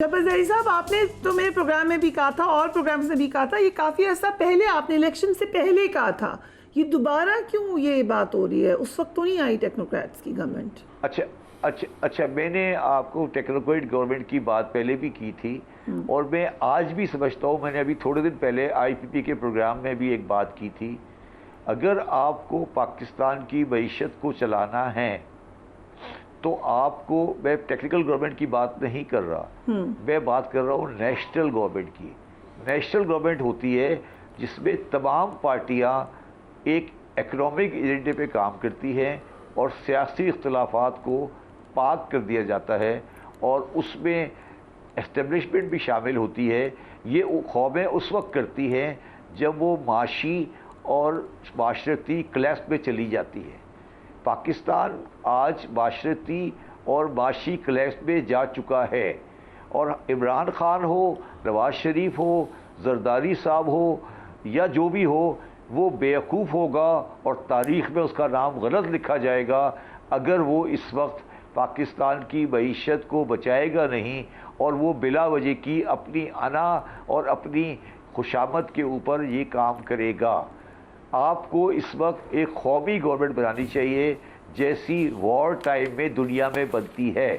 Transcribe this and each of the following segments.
शहबाज ज़हरी साहब, आपने तो मेरे प्रोग्राम में भी कहा था और प्रोग्राम्स में भी कहा था, ये काफ़ी अर्सा पहले आपने इलेक्शन से पहले कहा था, ये दोबारा क्यों ये बात हो रही है? उस वक्त तो नहीं आई टेक्नोक्रेट्स की गवर्नमेंट। अच्छा, मैंने आपको टेक्नोक्रेट गवर्नमेंट की बात पहले भी की थी और मैं आज भी समझता हूँ। मैंने अभी थोड़े दिन पहले IPP के प्रोग्राम में भी एक बात की थी। अगर आपको पाकिस्तान की मईशत को चलाना है तो आपको, मैं टेक्निकल गवर्नमेंट की बात नहीं कर रहा, मैं बात कर रहा हूँ नेशनल गवर्नमेंट की। नेशनल गवर्नमेंट होती है जिसमें तमाम पार्टियाँ एक इकोनॉमिक एजेंडे पे काम करती हैं और सियासी इख्तलाफात को पाक कर दिया जाता है और उसमें एस्टेब्लिशमेंट भी शामिल होती है। ये कौमें उस वक्त करती हैं जब वो माशी और माशरती क्लैश में चली जाती है। पाकिस्तान आज माशरती और माशी क्लैश में जा चुका है और इमरान खान हो, नवाज शरीफ हो, जरदारी साहब हो या जो भी हो, वो बेवकूफ़ होगा और तारीख़ में उसका नाम गलत लिखा जाएगा अगर वो इस वक्त पाकिस्तान की मईशत को बचाएगा नहीं और वो बिला वजह की अपनी अना और अपनी खुशामद के ऊपर ये काम करेगा। आपको इस वक्त एक कौमी गवर्नमेंट बनानी चाहिए जैसी वॉर टाइम में दुनिया में बनती है।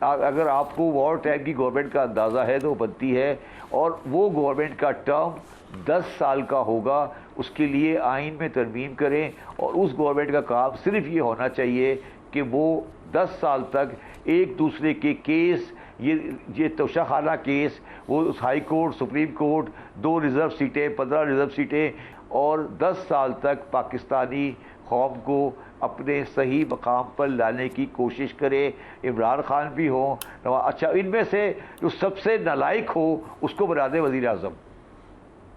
अगर आपको वॉर टाइम की गवर्नमेंट का अंदाज़ा है तो बनती है और वो गवर्नमेंट का टर्म 10 साल का होगा। उसके लिए आइन में तरमीम करें और उस गवर्नमेंट का काम सिर्फ ये होना चाहिए कि वो 10 साल तक एक दूसरे के केस, ये तोशाखाना केस, वो high court, supreme court, 2 reserve सीटें, 15 रिज़र्व सीटें और 10 साल तक पाकिस्तानी कौम को अपने सही मकाम पर लाने की कोशिश करे। इमरान खान भी हो, अच्छा इनमें से जो सबसे नालायक हो उसको बना दे वज़ीर आज़म,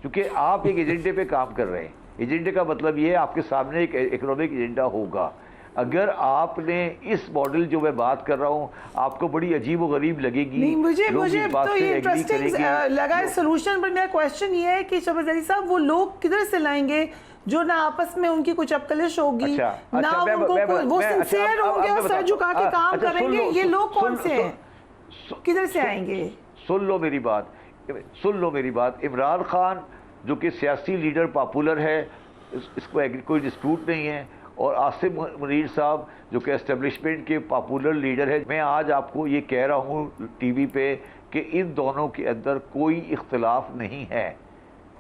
क्योंकि आप एक एजेंडे पे काम कर रहे हैं। एजेंडे का मतलब ये है आपके सामने एक इकोनॉमिक एजेंडा होगा। अगर आपने इस मॉडल जो मैं बात कर रहा हूँ आपको बड़ी अजीब व गरीब लगेगी। नहीं, मुझे तो ये इंटरेस्टिंग लगा इस सोल्यूशन पर। मेरा क्वेश्चन ये है कि शहबाज ज़हरी साहब, वो लोग किधर से लाएंगे जो ना आपस में उनकी कुछ अपकलिश होगी, ना उनको वो सिंसियर होंगे और सर झुका के काम करेंगे? ये लोग कौन से हैं, किधर से आएंगे? सुन लो मेरी बात। इमरान खान जो कि सियासी लीडर पॉपुलर है, इसको कोई डिस्प्यूट नहीं है, और आसिफ मुनीर साहब जो कि एस्टेब्लिशमेंट के पॉपुलर लीडर है। मैं आज आपको ये कह रहा हूँ टीवी पे कि इन दोनों के अंदर कोई इख्तलाफ नहीं है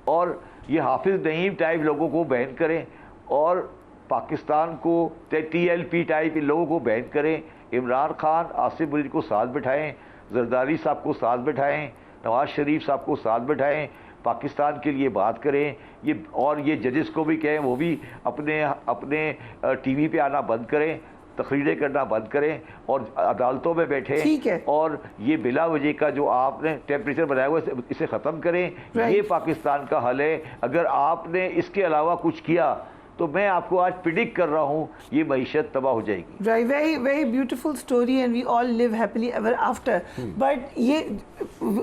और ये हाफिज नईम टाइप लोगों को बैन करें और पाकिस्तान को TLP टाइप इन लोगों को बैन करें। इमरान खान, आसिफ मुनीर को साथ बिठाएं, जरदारी साहब को साथ बिठाएं, नवाज शरीफ साहब को साथ बिठाएं, पाकिस्तान के लिए बात करें। ये जजेस को भी कहें वो भी अपने टीवी पे आना बंद करें, तकरीरें करना बंद करें और अदालतों में बैठे और ये बिला वजह का जो आपने टेम्परेचर बनाया हुआ इसे ख़त्म करें। ये पाकिस्तान का हल है। अगर आपने इसके अलावा कुछ किया तो मैं आपको आज प्रिडिक्ट कर रहा हूँ ये मईशत तबाह हो जाएगी। Right, very very beautiful story and we all live happily ever after. But ये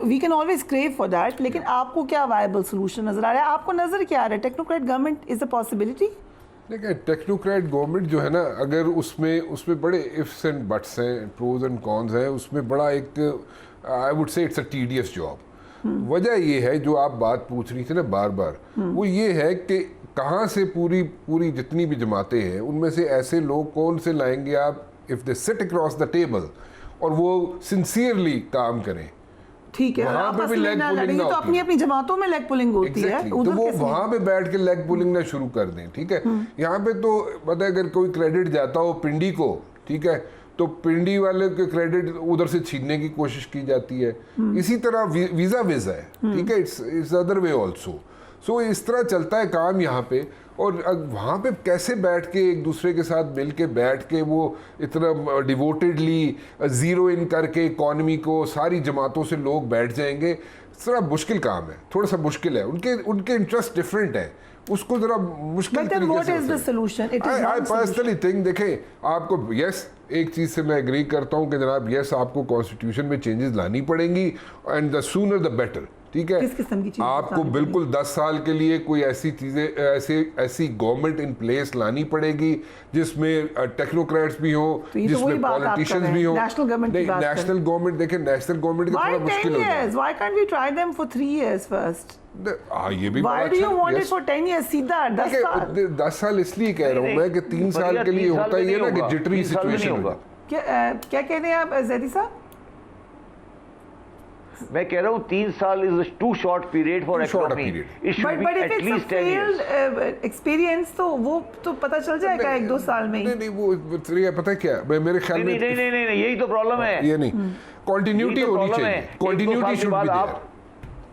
we can always crave for that. लेकिन आपको क्या viable solution नजर आ रहा है? आपको नजर क्या आ रहा है? Technocrat government is a possibility? देखिए, टेक्नोक्रेट गवर्नमेंट जो है ना, अगर उसमें बड़े इफ्स एंड बट्स हैं, प्रोज एंड कॉन्स हैं, उसमें बड़ा एक I would say it's a tedious job. वजह ये है जो आप बात पूछ रही थी ना बार बार, वो ये है कि कहाँ से पूरी जितनी भी जमातें हैं उनमें से ऐसे लोग कौन से लाएंगे आप, if they sit across the table और वो सिंसियरली काम करें। ठीक है, वहाँ पे भी लेग पुलिंग तो अपनी जमातों में लेग पुलिंग होती है, तो वो वहाँ पे बैठ के लेग पुलिंग ना शुरू कर दें। ठीक है, यहाँ पे तो पता है अगर कोई क्रेडिट जाता हो पिंडी को, ठीक है, तो पिंडी वाले के क्रेडिट उधर से छीनने की कोशिश की जाती है। इसी तरह वीज़ा है, ठीक है, इट्स अदर वे ऑल्सो। सो इस तरह चलता है काम यहाँ पे। और वहाँ पे कैसे बैठ के एक दूसरे के साथ मिल के बैठ के वो इतना डिवोटेडली ज़ीरो इन करके इकॉनमी को सारी जमातों से लोग बैठ जाएंगे, ज़रा मुश्किल काम है, थोड़ा सा मुश्किल है। उनके इंटरेस्ट डिफरेंट है, उसको ज़रा मुश्किल तरीके से। आई पर्सनली थिंक, देखें आपको एक चीज़ से मैं एग्री करता हूँ कि जनाब आपको कॉन्स्टिट्यूशन में चेंजेस लानी पड़ेंगी and the sooner the better. ठीक है। किस किस्म की चीज़ आपको बिल्कुल 10 साल के लिए कोई ऐसी चीजें ऐसी गवर्नमेंट इन प्लेस लानी पड़ेगी जिसमें टेक्नोक्रेट्स भी हो, जिसमें पॉलिटिशियंस भी हो। नेशनल गवर्नमेंट देखें, नेशनल गवर्नमेंट का थोड़ा मुश्किल हो जाए। Why can't we try them for 3 years first? ये भी Why do you want it for 10 years? सीधा 10 साल। 10 साल इसलिए कह रहा हूँ मैं कि 3 साल के लिए होता ही है ना कि जिटरी सिचुएशन होगा। क्या कह रहे हैं आप जैदी साहब? मैं कह रहा हूँ 3 साल is too short period for economy. It should be at least 10 years. Experience तो वो तो पता चल जाएगा 1-2 साल में ही। नहीं वो पता है क्या, मेरे ख्याल में नहीं यही तो प्रॉब्लम है। ये नहीं, कंटिन्यूटी होनी चाहिए, continuity should be there.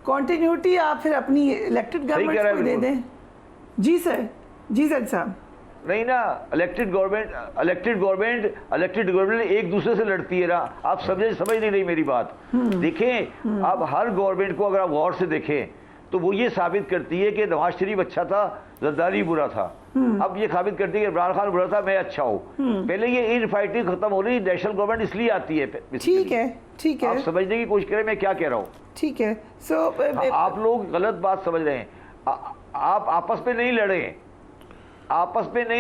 Continuity आप फिर अपनी इलेक्टेड गवर्नमेंट को दे दें। जी सर साहब। नहीं ना, इलेक्टेड गवर्नमेंट एक दूसरे से लड़ती है ना। आप समझ नहीं रही मेरी बात। देखें, अब हर गवर्नमेंट को अगर आप गौर से देखें तो वो ये साबित करती है कि नवाज शरीफ अच्छा था, जरदारी बुरा था। अब ये साबित करती है कि इमरान खान बुरा था, मैं अच्छा हूँ। पहले ये इन फाइटिंग खत्म हो रही, नेशनल गवर्नमेंट इसलिए आती है। ठीक है आप समझने की कोशिश करें मैं क्या कह रहा हूँ। ठीक है। आप लोग गलत बात समझ रहे हैं। आप आपस में नहीं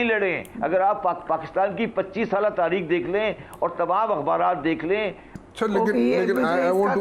लड़े। अगर आप पाकिस्तान की 25 साल तारीख देख लें और तमाम अखबारात देख लें। लेकिन I want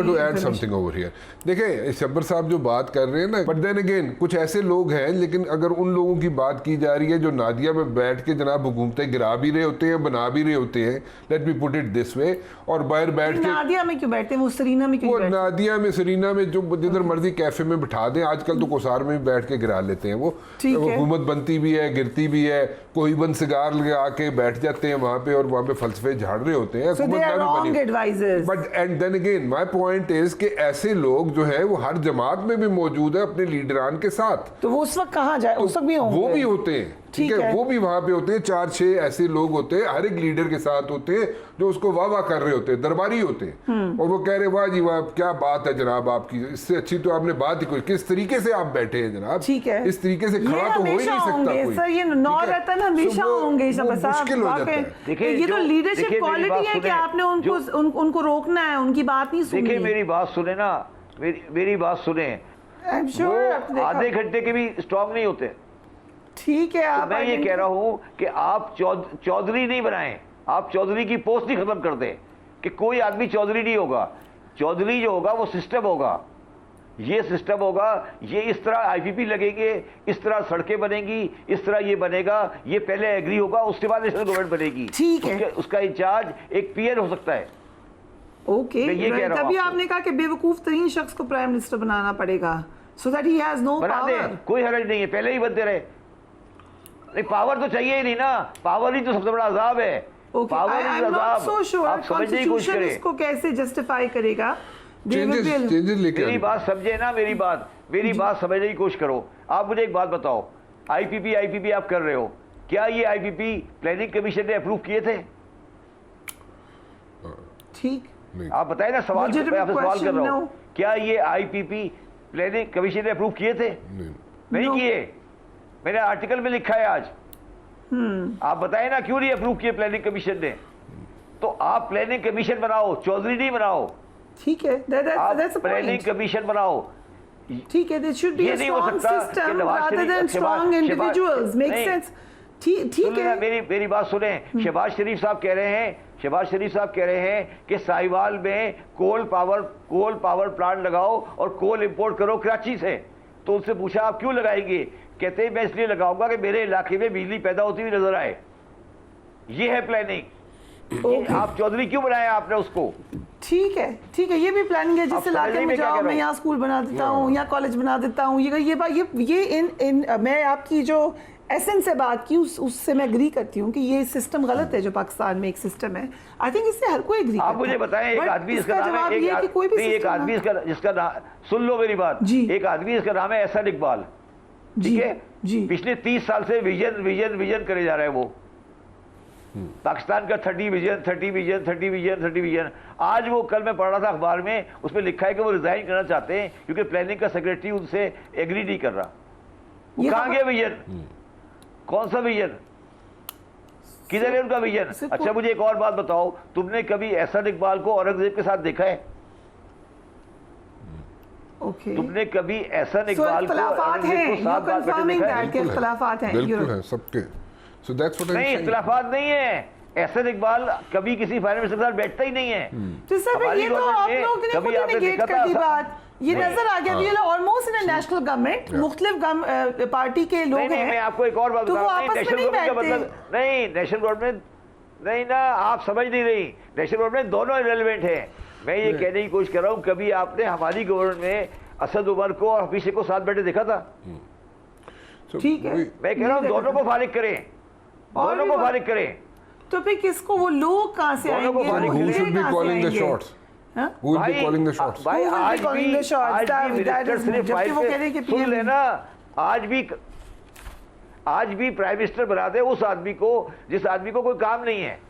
to add something over here। देखें, शब्बर साहब जो बात कर रहे हैं ना, बट देन अगेन कुछ ऐसे लोग हैं, लेकिन अगर उन लोगों की बात की जा रही है जो नादिया में बैठ के जनाब हुकूमतें गिरा भी रहे होते हैं, बना भी रहे होते हैं, let me put it this way, और बाहर बैठ के नादिया में क्यों बैठते हैं, वो सरीना में क्यों बैठते हैं? नादिया में, सरीना में, जो जिधर मर्जी कैफे में बिठा दें। आजकल तो कोसार में भी बैठ के गिरा लेते हैं। वो हुकूमत बनती भी है, गिरती भी है, कोई बंद सिगार लगा के बैठ जाते हैं वहाँ पे और वहाँ पे फलसफे झाड़ रहे होते हैं। But and then again my point is कि ऐसे लोग जो है वो हर जमात में भी मौजूद है अपने लीडरान के साथ। तो वो उस वक्त कहाँ जाए? उस वक्त भी वो भी होते हैं, ठीक है, वो भी वहां पे होते हैं। 4-6 ऐसे लोग होते हैं, हर एक लीडर के साथ होते हैं जो उसको वाह वाह कर रहे होते हैं, दरबारी होते हैं, और वो कह रहे वाह जी वाह, क्या बात है जनाब आपकी, इससे अच्छी तो आपने बात ही कोई। किस तरीके से आप बैठे हैं जनाब, ठीक है, इस तरीके से खड़ा तो हो ही नहीं सकता कोई। सर ये नौरतन हमेशा होंगे, मुश्किल हो जाता है। ये तो लीडरशिप क्वालिटी है कि आपने उनको रोकना है, उनकी बात नहीं सुननी। देखिए मेरी बात सुने ना, मेरी बात सुने। वो आधे घंटे के भी स्ट्रॉन्ग नहीं होते। ठीक है, तो मैं ये कह रहा हूं कि आप चौधरी नहीं बनाएं, आप चौधरी की पोस्ट ही खत्म कर दें कि कोई आदमी चौधरी नहीं होगा। चौधरी जो होगा वो सिस्टम होगा, ये सिस्टम होगा। ये इस तरह आईपीपी लगेंगे, इस तरह सड़कें बनेंगी, इस तरह ये बनेगा, ये पहले एग्री होगा, उसके बाद नेशनल गवर्नमेंट बनेगी। ठीक है, उसका इंचार्ज एक पीएन हो सकता है। ओके, तभी आपने कहा कि बेवकूफ तरीन शख्स को प्राइम मिनिस्टर बनाना पड़ेगा, so that he has no power. कोई हरज नहीं है, पहले ही बनते रहे। नहीं, पावर तो चाहिए ही नहीं ना, पावर ही तो सबसे बड़ा अजाब है। पावर ही अजाब। आप समझने की कोशिश करें इसको कैसे जस्टिफाई करेगा। मेरी बात समझे ना, मेरी बात समझने की कोशिश करो। आप मुझे एक बात बताओ, आईपीपी आप कर रहे हो, क्या ये आईपीपी प्लानिंग कमीशन ने अप्रूव किए थे? ठीक, आप बताए ना, सवाल कर रहा हूँ, क्या ये आईपीपी प्लानिंग कमीशन ने अप्रूव किए थे? नहीं किए। मैंने आर्टिकल में लिखा है आज। आप बताए ना क्यों नहीं अप्रूव किए प्लानिंग कमीशन ने? तो आप प्लानिंग कमीशन बनाओ, चौधरी नहीं बनाओ। ठीक है, आप प्लानिंग कमीशन बनाओ। ठीक है, there should be a strong system rather than strong individuals. Makes sense. ठीक है, मेरी बात सुने। शहबाज शरीफ साहब कह रहे हैं कि साहिवाल में कोल पावर प्लांट लगाओ और कोल इंपोर्ट करो कराची से। तो उनसे पूछा आप क्यों लगाएंगे? कहते हैं मैं इसलिए लगाऊंगा कि मेरे इलाके में बिजली पैदा होती हुई नजर आए। ये है प्लानिंग। आप चौधरी क्यों बनाया आपने उसको? ठीक है, ये भी प्लानिंग है। जिस इलाके में जाओ, मैं यहाँ स्कूल बना देता हूँ, यहाँ कॉलेज बना देता हूँ। ये मैं आपकी जो एसेंस से बात की उससे मैं एग्री करती हूँ कि ये सिस्टम गलत है जो पाकिस्तान में एक सिस्टम है। आई थिंक इससे हर कोई एग्री करता है। आप मुझे बताएं, एक आदमी जिसका नाम है, जिसका सुन लो मेरी बात, एक आदमी जिसका नाम है एहसन इकबाल, ठीक है, पिछले 30 साल से विजन करे जा रहा है वो पाकिस्तान का 30 विजन। आज वो, कल मैं पढ़ रहा था अखबार में, उसमें लिखा है कि वो रिजाइन करना चाहते हैं क्योंकि प्लानिंग का सेक्रेटरी उनसे एग्री नहीं कर रहा। कहाँ गया विजन? कौन सा विजन? किधर है उनका विजन? अच्छा मुझे एक और बात बताओ, तुमने कभी एहसन इकबाल को औरंगजेब के साथ देखा है? Okay. तुमने कभी एहसन इकबाल को इख्तिलाफात हैं, को साथ बात करते confirming देखा है? that कि इख्तिलाफात हैं बिल्कुल Europe. है सबके। So that's what I'm नहीं, saying. इख्तिलाफात नहीं है। एहसन इकबाल कभी किसी फाइनेंस मिनिस्टर के साथ बैठता ही नहीं है। तो सर हमारी ये तो गवर्नमेंट आप ने लोग ने कभी खुद आपने नेगेट देखा कर दी था? बात, ये नहीं। नजर आ गया we are almost in a national government, मुख्तलिफ पार्टी के लोग नहीं, हैं। मैं आपको एक और बात तो बता वो रहा हूं, आपस में नेशनल नहीं गवर्नमेंट का बैठते। मतलब नहीं, नेशनल गवर्नमेंट नहीं ना, आप समझ नहीं रही। नेशनल गवर्नमेंट दोनों इरेलेवेंट है। मैं ये कहने की कोशिश कर रहा हूँ, कभी आपने हमारी गवर्नमेंट में असद उमर को और हफीज शेख को साथ बैठे देखा था? So ठीक है। मैं कह रहा हूँ दोनों को फारिग करें, और दोनों भी को बात- फारिग करें। तो फिर किसको, वो लोग कहाँ से दोनों को आएंगे, फारिग वो who करें। should be कहाँ से calling the आएंगे? shots? हाँ? Who will be calling the shots? भाई Who will be आज calling भी the shots? आज That- भी that मिनिस्टर is- सिर्फ जबकि वो कह रहे हैं कि फाइल पे सुन PM लेना, आज भी प्राइम मिनिस्टर बनाते हैं उस आदमी को जिस आदमी को कोई काम नहीं है।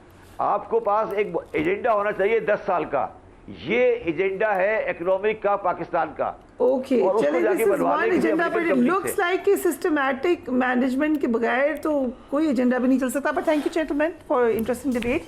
आपको पास एक एजेंडा होना चाहिए 10 साल का। ये एजेंडा है इकोनॉमिक का, पाकिस्तान का। ओके, और उसको चलिए, जाके दिस इज बनवाने वन की agenda, American but it company looks से। लाइक कि सिस्टमैटिक मैनेजमेंट के बगैर तो कोई एजेंडा भी नहीं चल सकता। But thank you gentleman for interesting debate.